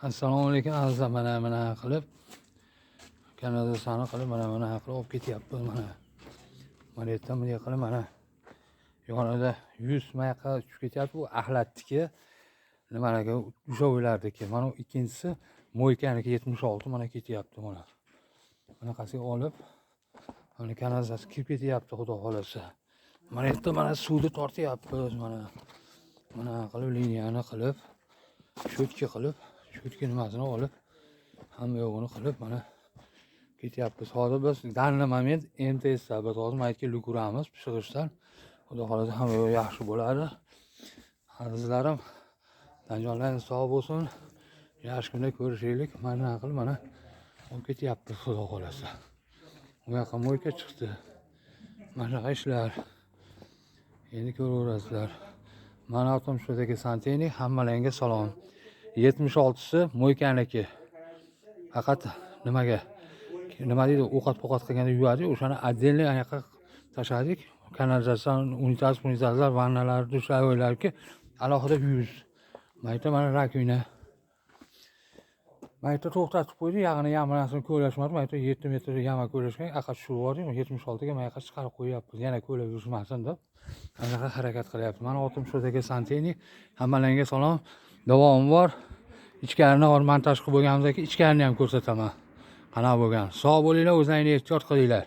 Assalomu alaykum azizlar, mana qilib kanalizasiyani qilib mana qilib olib ketyapmiz. Mana yerdan bunday qilib mana yonida 100 mayqa tushib ketyapti. Bu axlatniki, nimaga ushovlardiki. Mana ikkinchisi mo'ykaniki 76 mana ketyapti mana. Bunaqasiga olib mana kanalizasiya kirib ketyapti, xudo xolasa. Mana yerda mana suvni tortyapmiz mana qilib liniyani qilib sho'tka qilib sho'tka nimasini olib hamma yo'g'ini qilib mana ketyapmiz. Hozir biz данный moment MTSda biz hozir maytga yuguramiz pishirishdan. Xudo xolasa hamma yo'q yaxshi bo'ladi. Azizlarim, jonlaringiz sog' bo'lsin. Yaxshi kunda ko'rishaylik. Mana qilib mana olib ketyapmiz xudo xolasa. Bu yoqqa mo'yka chiqdi. Mana ishlar. Endi ko'raverasizlar. Mana 60dagi Santeni, hammalarga salom. 76si mo'ykaniki. Faqat nima deydi, ovqat qilganda yuvadi, o'shani отдельный anaqa tashladik. Kanalizatsiya, unitazlar, vannalar, dushlarki alohida 100. Mayta mana rakvina. Mayta to'xtatib qo'ydi, yag'ini yamanasini ko'lashmadi. Mayta 7 metr yama ko'lashgan, aqaq tushib bordi. 76ga mayqa chiqarib qo'yapmiz. Yana ko'lab yurishmasin deb. Anaqa harakat qilyapmiz. Mana 60dagi Santeni, hammalarga salom. Davomi bor. Ichkarini montaj qilib bo'lganimizdan keyin ichkarini ham ko'rsataman. Qanaqa bo'lgan. Sog' bo'linglar, o'zlaringizni ehtiyot qilinglar.